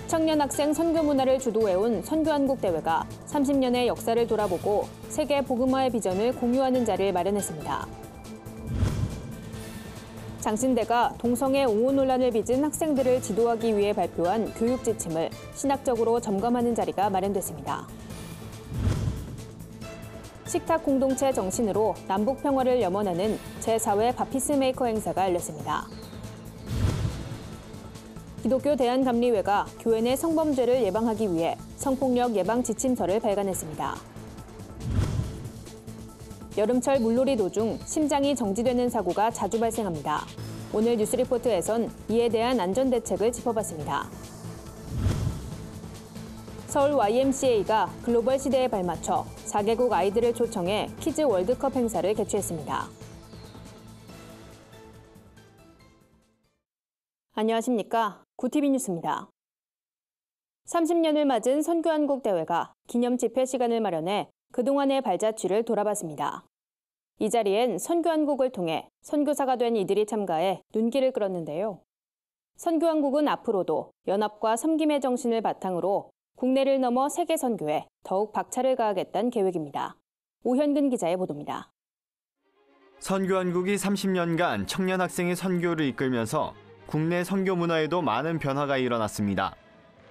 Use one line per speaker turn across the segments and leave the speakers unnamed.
청년 학생 선교 문화를 주도해온 선교한국 대회가 30년의 역사를 돌아보고 세계 복음화의 비전을 공유하는 자리를 마련했습니다. 장신대가 동성애 옹호 논란을 빚은 학생들을 지도하기 위해 발표한 교육 지침을 신학적으로 점검하는 자리가 마련됐습니다. 식탁 공동체 정신으로 남북 평화를 염원하는 제4회 바피스메이커 행사가 열렸습니다. 기독교 대한감리회가 교회 내 성범죄를 예방하기 위해 성폭력 예방 지침서를 발간했습니다. 여름철 물놀이 도중 심장이 정지되는 사고가 자주 발생합니다. 오늘 뉴스리포트에선 이에 대한 안전대책을 짚어봤습니다. 서울 YMCA가 글로벌 시대에 발맞춰 4개국 아이들을 초청해 키즈 월드컵 행사를 개최했습니다. 안녕하십니까? 구티비 뉴스입니다. 30년을 맞은 선교한국 대회가 기념 집회 시간을 마련해 그동안의 발자취를 돌아봤습니다. 이 자리엔 선교한국을 통해 선교사가 된 이들이 참가해 눈길을 끌었는데요. 선교한국은 앞으로도 연합과 섬김의 정신을 바탕으로 국내를 넘어 세계 선교에 더욱 박차를 가하겠다는 계획입니다. 오현근 기자의 보도입니다.
선교한국이 30년간 청년 학생의 선교를 이끌면서 국내 선교 문화에도 많은 변화가 일어났습니다.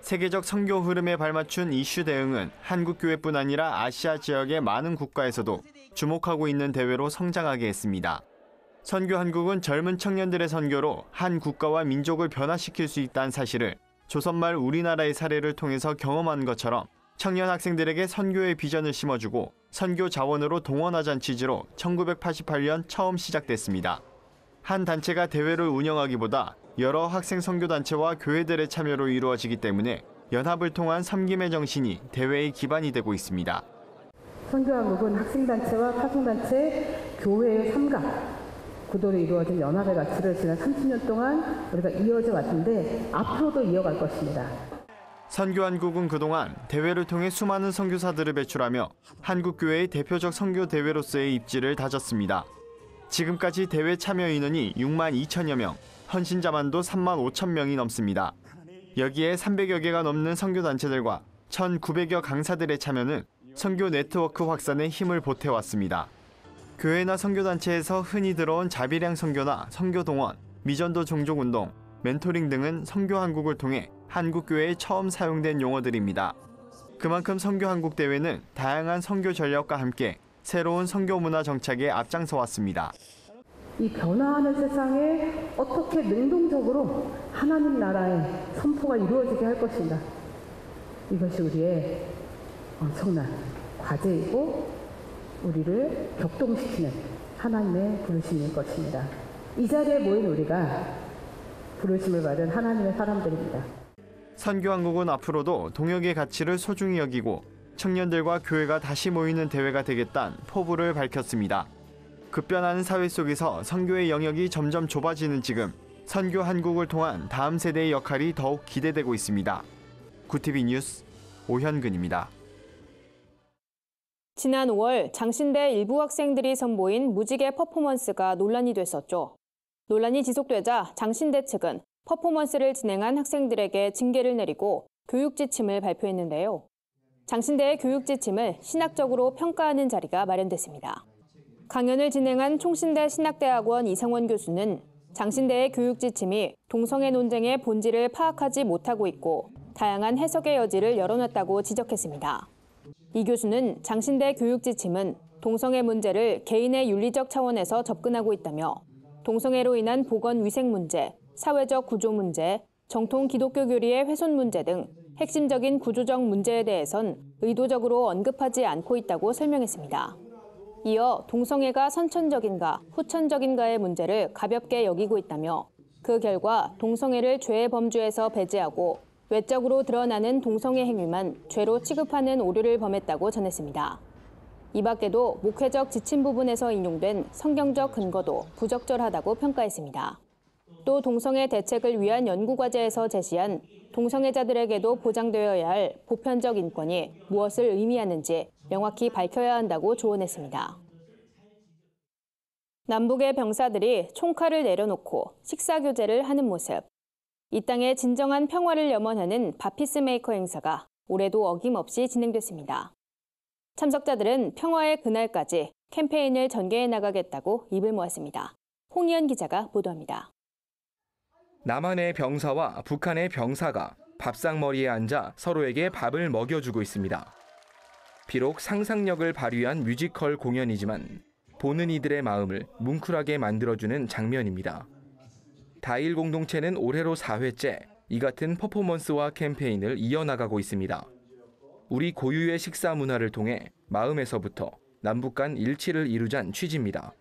세계적 선교 흐름에 발맞춘 이슈 대응은 한국 교회뿐 아니라 아시아 지역의 많은 국가에서도 주목하고 있는 대회로 성장하게 했습니다. 선교한국은 젊은 청년들의 선교로 한 국가와 민족을 변화시킬 수 있다는 사실을 조선말 우리나라의 사례를 통해서 경험한 것처럼 청년 학생들에게 선교의 비전을 심어주고 선교 자원으로 동원하자는 취지로 1988년 처음 시작됐습니다. 한 단체가 대회를 운영하기보다 여러 학생 선교단체와 교회들의 참여로 이루어지기 때문에 연합을 통한 섬김의 정신이 대회의 기반이 되고 있습니다.
선교한국은 학생단체와 파송단체, 교회의 삼각 구도로 이루어진 연합의 가치를 지난 30년 동안 우리가 이어져 왔는데 앞으로도 이어갈 것입니다.
선교한국은 그동안 대회를 통해 수많은 선교사들을 배출하며 한국교회의 대표적 선교 대회로서의 입지를 다졌습니다. 지금까지 대회 참여 인원이 6만 2천여 명, 헌신자만도 3만 5천 명이 넘습니다. 여기에 300여 개가 넘는 선교단체들과 1,900여 강사들의 참여는 선교 네트워크 확산에 힘을 보태왔습니다. 교회나 선교단체에서 흔히 들어온 자비량 선교나 선교동원, 미전도 종족운동, 멘토링 등은 선교한국을 통해 한국교회에 처음 사용된 용어들입니다. 그만큼 선교한국 대회는 다양한 선교 전략과 함께 새로운 선교 문화 정착에 앞장서 왔습니다.
이 변화하는 세상에 어떻게 능동적으로 하나님 나라의 선포가 이루어지게 할 것인가. 이것이 우리의 엄청난 과제이고 우리를 격동시키는 하나님의 부르심일 것입니다. 이 자리에 모인 우리가 부르심을 받은 하나님의 사람들입니다.
선교한국은 앞으로도 동역의 가치를 소중히 여기고 청년들과 교회가 다시 모이는 대회가 되겠다는 포부를 밝혔습니다. 급변하는 사회 속에서 선교의 영역이 점점 좁아지는 지금 선교한국을 통한 다음 세대의 역할이 더욱 기대되고 있습니다. 구티비 뉴스 오현근입니다.
지난 5월 장신대 일부 학생들이 선보인 무지개 퍼포먼스가 논란이 됐었죠. 논란이 지속되자 장신대 측은 퍼포먼스를 진행한 학생들에게 징계를 내리고 교육 지침을 발표했는데요. 장신대의 교육 지침을 신학적으로 평가하는 자리가 마련됐습니다. 강연을 진행한 총신대 신학대학원 이상원 교수는 장신대의 교육 지침이 동성애 논쟁의 본질을 파악하지 못하고 있고 다양한 해석의 여지를 열어놨다고 지적했습니다. 이 교수는 장신대 교육 지침은 동성애 문제를 개인의 윤리적 차원에서 접근하고 있다며 동성애로 인한 보건 위생 문제, 사회적 구조 문제, 정통 기독교 교리의 훼손 문제 등 핵심적인 구조적 문제에 대해선 의도적으로 언급하지 않고 있다고 설명했습니다. 이어 동성애가 선천적인가 후천적인가의 문제를 가볍게 여기고 있다며 그 결과 동성애를 죄의 범주에서 배제하고 외적으로 드러나는 동성애 행위만 죄로 취급하는 오류를 범했다고 전했습니다. 이 밖에도 목회적 지침 부분에서 인용된 성경적 근거도 부적절하다고 평가했습니다. 또 동성애 대책을 위한 연구과제에서 제시한 동성애자들에게도 보장되어야 할 보편적 인권이 무엇을 의미하는지 명확히 밝혀야 한다고 조언했습니다. 남북의 병사들이 총칼을 내려놓고 식사교제를 하는 모습. 이 땅의 진정한 평화를 염원하는 바피스메이커 행사가 올해도 어김없이 진행됐습니다. 참석자들은 평화의 그날까지 캠페인을 전개해 나가겠다고 입을 모았습니다. 홍희연 기자가 보도합니다.
남한의 병사와 북한의 병사가 밥상머리에 앉아 서로에게 밥을 먹여주고 있습니다. 비록 상상력을 발휘한 뮤지컬 공연이지만 보는 이들의 마음을 뭉클하게 만들어주는 장면입니다. 다일 공동체는 올해로 4회째 이 같은 퍼포먼스와 캠페인을 이어나가고 있습니다. 우리 고유의 식사 문화를 통해 마음에서부터 남북 간 일치를 이루자는 취지입니다.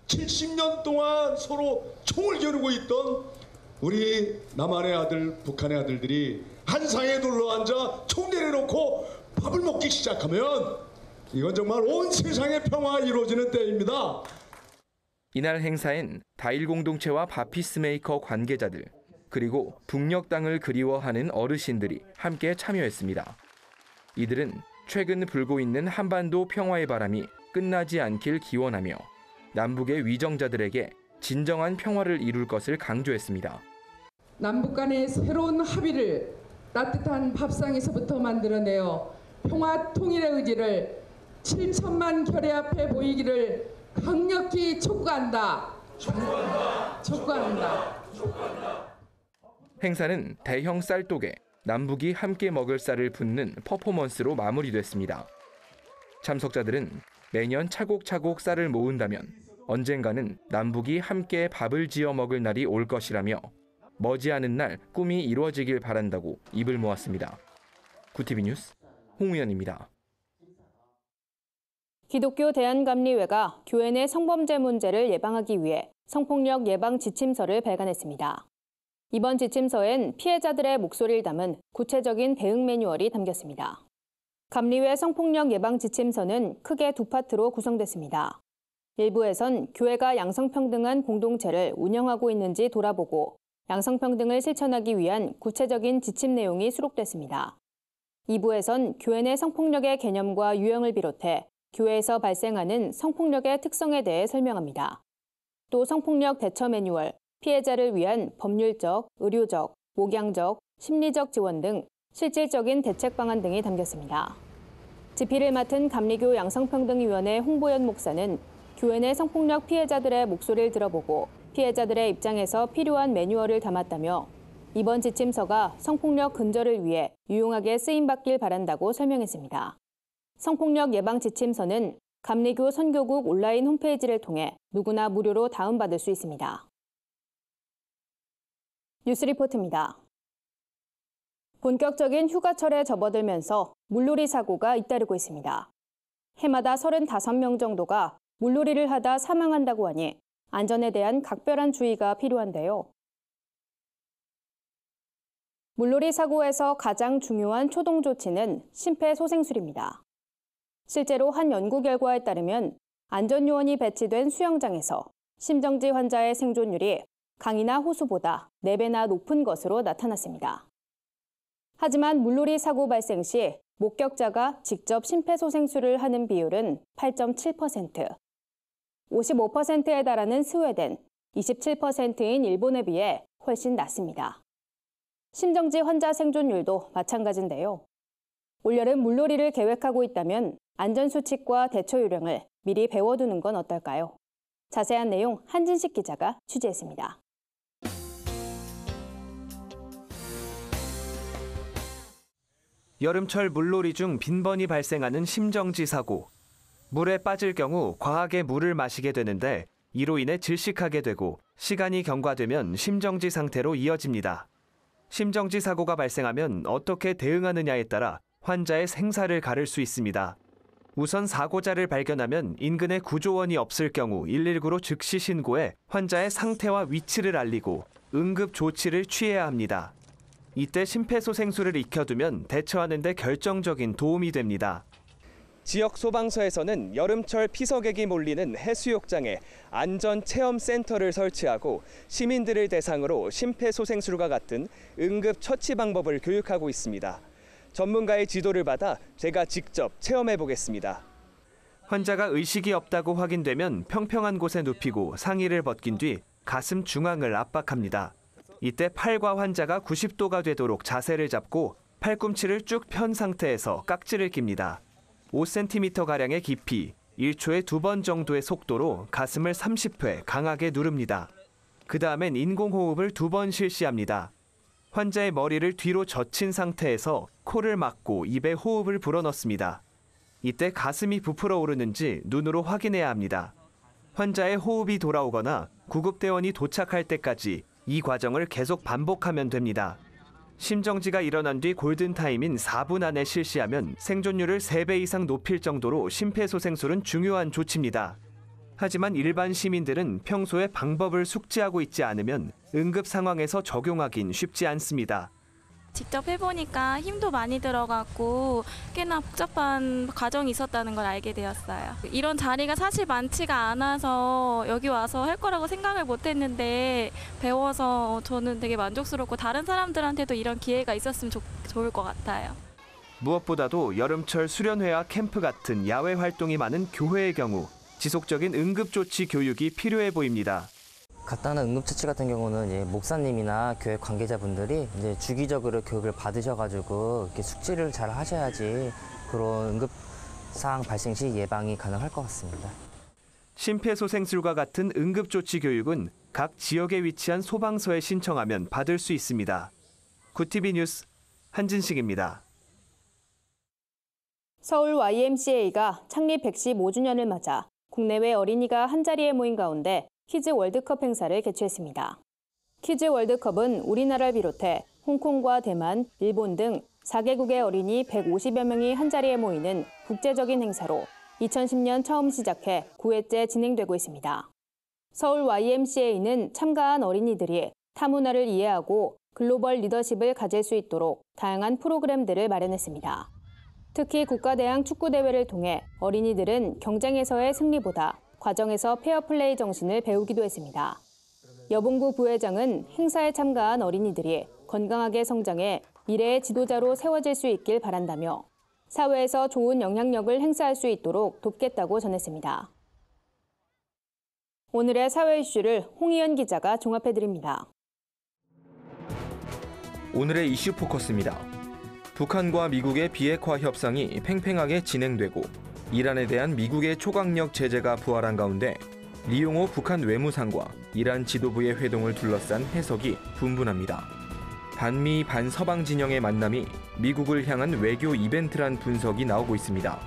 70년 동안 서로 총을 겨루고 있던 우리 남한의 아들, 북한의 아들들이 한 상에 둘러앉아 총 내려놓고 밥을 먹기 시작하면 이건 정말 온 세상의 평화가 이루어지는 때입니다.
이날 행사엔 다일 공동체와 바피스메이커 관계자들, 그리고 북녘 땅을 그리워하는 어르신들이 함께 참여했습니다. 이들은 최근 불고 있는 한반도 평화의 바람이 끝나지 않길 기원하며 남북의 위정자들에게 진정한 평화를 이룰 것을 강조했습니다.
남북 간의 새로운 합의를 따뜻한 밥상에서부터 만들어내어 평화 통일의 의지를 7천만 결의 앞에 보이기를 강력히 촉구한다. 촉구한다.
행사는 대형 쌀독에 남북이 함께 먹을 쌀을 붓는 퍼포먼스로 마무리됐습니다. 참석자들은 매년 차곡차곡 쌀을 모은다면 언젠가는 남북이 함께 밥을 지어 먹을 날이 올 것이라며 머지않은 날 꿈이 이루어지길 바란다고 입을 모았습니다. 구티비 뉴스 홍우연입니다.
기독교 대한감리회가 교회 내 성범죄 문제를 예방하기 위해 성폭력 예방 지침서를 발간했습니다. 이번 지침서엔 피해자들의 목소리를 담은 구체적인 대응 매뉴얼이 담겼습니다. 감리회 성폭력 예방 지침서는 크게 두 파트로 구성됐습니다. 일부에선 교회가 양성평등한 공동체를 운영하고 있는지 돌아보고 양성평등을 실천하기 위한 구체적인 지침 내용이 수록됐습니다. 2부에선 교회 내 성폭력의 개념과 유형을 비롯해 교회에서 발생하는 성폭력의 특성에 대해 설명합니다. 또 성폭력 대처 매뉴얼, 피해자를 위한 법률적, 의료적, 목양적, 심리적 지원 등 실질적인 대책 방안 등이 담겼습니다. 집필을 맡은 감리교 양성평등위원회 홍보연 목사는 교회 내 성폭력 피해자들의 목소리를 들어보고 피해자들의 입장에서 필요한 매뉴얼을 담았다며 이번 지침서가 성폭력 근절을 위해 유용하게 쓰임받길 바란다고 설명했습니다. 성폭력 예방 지침서는 감리교 선교국 온라인 홈페이지를 통해 누구나 무료로 다운받을 수 있습니다. 뉴스 리포트입니다. 본격적인 휴가철에 접어들면서 물놀이 사고가 잇따르고 있습니다. 해마다 35명 정도가 물놀이를 하다 사망한다고 하니 안전에 대한 각별한 주의가 필요한데요. 물놀이 사고에서 가장 중요한 초동 조치는 심폐소생술입니다. 실제로 한 연구 결과에 따르면 안전요원이 배치된 수영장에서 심정지 환자의 생존율이 강이나 호수보다 4배나 높은 것으로 나타났습니다. 하지만 물놀이 사고 발생 시 목격자가 직접 심폐소생술을 하는 비율은 8.7%, 55%에 달하는 스웨덴, 27%인 일본에 비해 훨씬 낮습니다. 심정지 환자 생존율도 마찬가지인데요. 올여름 물놀이를 계획하고 있다면 안전수칙과 대처 요령을 미리 배워두는 건 어떨까요? 자세한 내용 한진식 기자가 취재했습니다.
여름철 물놀이 중 빈번히 발생하는 심정지 사고. 물에 빠질 경우 과하게 물을 마시게 되는데 이로 인해 질식하게 되고 시간이 경과되면 심정지 상태로 이어집니다. 심정지 사고가 발생하면 어떻게 대응하느냐에 따라 환자의 생사를 가를 수 있습니다. 우선 사고자를 발견하면 인근에 구조원이 없을 경우 119로 즉시 신고해 환자의 상태와 위치를 알리고 응급 조치를 취해야 합니다. 이때 심폐소생술을 익혀두면 대처하는 데 결정적인 도움이 됩니다.
지역 소방서에서는 여름철 피서객이 몰리는 해수욕장에 안전체험센터를 설치하고 시민들을 대상으로 심폐소생술과 같은 응급 처치 방법을 교육하고 있습니다. 전문가의 지도를 받아 제가 직접 체험해 보겠습니다.
환자가 의식이 없다고 확인되면 평평한 곳에 눕히고 상의를 벗긴 뒤 가슴 중앙을 압박합니다. 이때 팔과 환자가 90도가 되도록 자세를 잡고 팔꿈치를 쭉 편 상태에서 깍지를 낍니다. 5cm가량의 깊이, 1초에 2번 정도의 속도로 가슴을 30회 강하게 누릅니다. 그 다음엔 인공호흡을 2번 실시합니다. 환자의 머리를 뒤로 젖힌 상태에서 코를 막고 입에 호흡을 불어넣습니다. 이때 가슴이 부풀어 오르는지 눈으로 확인해야 합니다. 환자의 호흡이 돌아오거나 구급대원이 도착할 때까지 이 과정을 계속 반복하면 됩니다. 심정지가 일어난 뒤 골든타임인 4분 안에 실시하면 생존율을 3배 이상 높일 정도로 심폐소생술은 중요한 조치입니다. 하지만 일반 시민들은 평소에 방법을 숙지하고 있지 않으면 응급 상황에서 적용하긴 쉽지 않습니다.
직접 해보니까 힘도 많이 들어갔고 꽤나 복잡한 과정이 있었다는 걸 알게 되었어요. 이런 자리가 사실 많지가 않아서 여기 와서 할 거라고 생각을 못했는데 배워서 저는 되게 만족스럽고 다른 사람들한테도 이런 기회가 있었으면 좋을 것 같아요.
무엇보다도 여름철 수련회와 캠프 같은 야외 활동이 많은 교회의 경우 지속적인 응급조치 교육이 필요해 보입니다.
간단한 응급처치 같은 경우는 이제 목사님이나 교회 관계자분들이 이제 주기적으로 교육을 받으셔가지고 이렇게 숙지를 잘 하셔야지 그런 응급 사항 발생 시 예방이 가능할 것 같습니다.
심폐소생술과 같은 응급조치 교육은 각 지역에 위치한 소방서에 신청하면 받을 수 있습니다. 구TV 뉴스 한진식입니다.
서울 YMCA가 창립 115주년을 맞아 국내외 어린이가 한자리에 모인 가운데 키즈 월드컵 행사를 개최했습니다. 키즈 월드컵은 우리나라를 비롯해 홍콩과 대만, 일본 등 4개국의 어린이 150여 명이 한자리에 모이는 국제적인 행사로 2010년 처음 시작해 9회째 진행되고 있습니다. 서울 YMCA는 참가한 어린이들이 타문화를 이해하고 글로벌 리더십을 가질 수 있도록 다양한 프로그램들을 마련했습니다. 특히 국가대항 축구대회를 통해 어린이들은 경쟁에서의 승리보다 과정에서 페어플레이 정신을 배우기도 했습니다. 여봉구 부회장은 행사에 참가한 어린이들이 건강하게 성장해 미래의 지도자로 세워질 수 있길 바란다며 사회에서 좋은 영향력을 행사할 수 있도록 돕겠다고 전했습니다. 오늘의 사회 이슈를 홍희연 기자가 종합해드립니다.
오늘의 이슈 포커스입니다. 북한과 미국의 비핵화 협상이 팽팽하게 진행되고 이란에 대한 미국의 초강력 제재가 부활한 가운데 리용호 북한 외무상과 이란 지도부의 회동을 둘러싼 해석이 분분합니다. 반미 반서방 진영의 만남이 미국을 향한 외교 이벤트란 분석이 나오고 있습니다.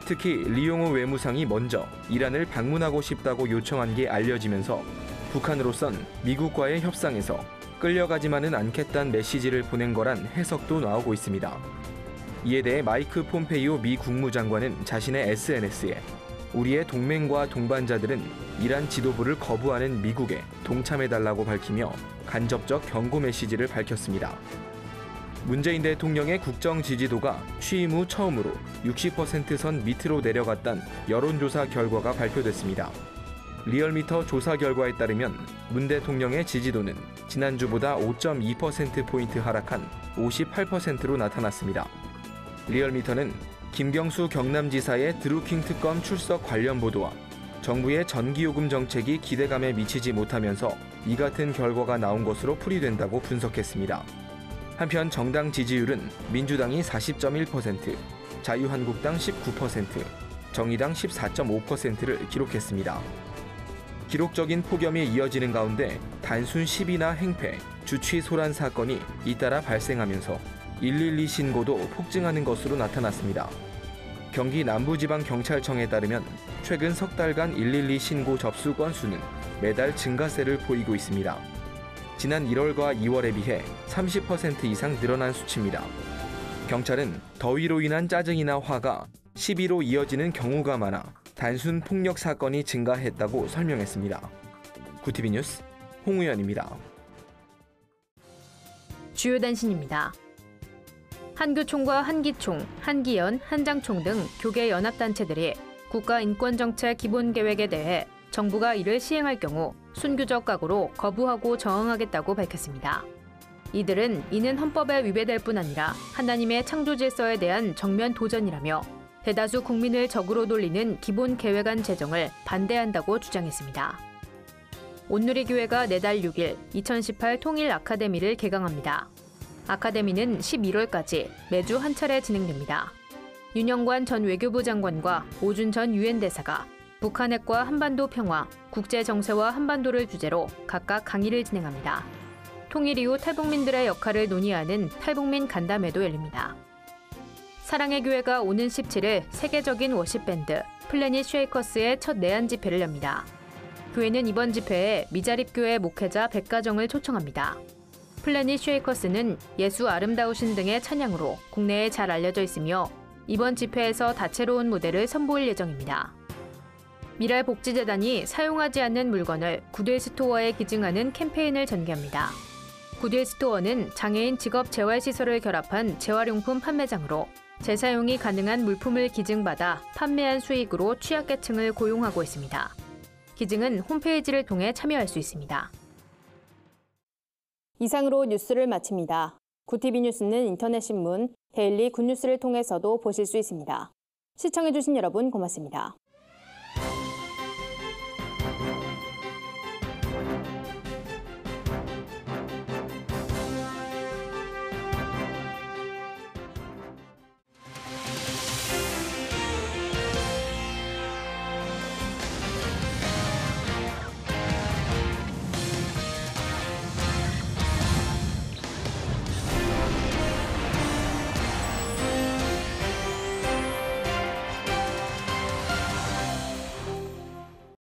특히 리용호 외무상이 먼저 이란을 방문하고 싶다고 요청한 게 알려지면서 북한으로선 미국과의 협상에서 끌려가지만은 않겠다는 메시지를 보낸 거란 해석도 나오고 있습니다. 이에 대해 마이크 폼페이오 미 국무장관은 자신의 SNS에 우리의 동맹과 동반자들은 이란 지도부를 거부하는 미국에 동참해달라고 밝히며 간접적 경고 메시지를 밝혔습니다. 문재인 대통령의 국정 지지도가 취임 후 처음으로 60% 선 밑으로 내려갔다는 여론조사 결과가 발표됐습니다. 리얼미터 조사 결과에 따르면 문 대통령의 지지도는 지난주보다 5.2%포인트 하락한 58%로 나타났습니다. 리얼미터는 김경수 경남지사의 드루킹 특검 출석 관련 보도와 정부의 전기요금 정책이 기대감에 미치지 못하면서 이 같은 결과가 나온 것으로 풀이된다고 분석했습니다. 한편 정당 지지율은 민주당이 40.1%, 자유한국당 19%, 정의당 14.5%를 기록했습니다. 기록적인 폭염이 이어지는 가운데 단순 시비나 행패, 주취 소란 사건이 잇따라 발생하면서 112 신고도 폭증하는 것으로 나타났습니다. 경기 남부지방경찰청에 따르면 최근 석 달간 112 신고 접수 건수는 매달 증가세를 보이고 있습니다. 지난 1월과 2월에 비해 30% 이상 늘어난 수치입니다. 경찰은 더위로 인한 짜증이나 화가 시비로 이어지는 경우가 많아 단순 폭력 사건이 증가했다고 설명했습니다. 구TV 뉴스 홍우연입니다.
주요 단신입니다. 한교총과 한기총, 한기연, 한장총 등 교계 연합단체들이 국가인권정책 기본계획에 대해 정부가 이를 시행할 경우 순교적 각오로 거부하고 저항하겠다고 밝혔습니다. 이들은 이는 헌법에 위배될 뿐 아니라 하나님의 창조 질서에 대한 정면 도전이라며 대다수 국민을 적으로 돌리는 기본계획안 제정을 반대한다고 주장했습니다. 온누리교회가 내달 6일 2018 통일 아카데미를 개강합니다. 아카데미는 11월까지 매주 한 차례 진행됩니다. 윤영관 전 외교부 장관과 오준 전 유엔 대사가 북한 핵과 한반도 평화, 국제 정세와 한반도를 주제로 각각 강의를 진행합니다. 통일 이후 탈북민들의 역할을 논의하는 탈북민 간담회도 열립니다. 사랑의 교회가 오는 17일 세계적인 워십밴드 플래닛 쉐이커스의 첫 내한 집회를 엽니다. 교회는 이번 집회에 미자립교회 목회자 100가정을 초청합니다. 플래닛 쉐이커스는 예수 아름다우신 등의 찬양으로 국내에 잘 알려져 있으며 이번 집회에서 다채로운 무대를 선보일 예정입니다. 미랄복지재단이 사용하지 않는 물건을 굿윌 스토어에 기증하는 캠페인을 전개합니다. 굿윌 스토어는 장애인 직업 재활시설을 결합한 재활용품 판매장으로 재사용이 가능한 물품을 기증받아 판매한 수익으로 취약계층을 고용하고 있습니다. 기증은 홈페이지를 통해 참여할 수 있습니다.
이상으로 뉴스를 마칩니다. 굿TV 뉴스는 인터넷 신문 데일리 굿뉴스를 통해서도 보실 수 있습니다. 시청해주신 여러분 고맙습니다.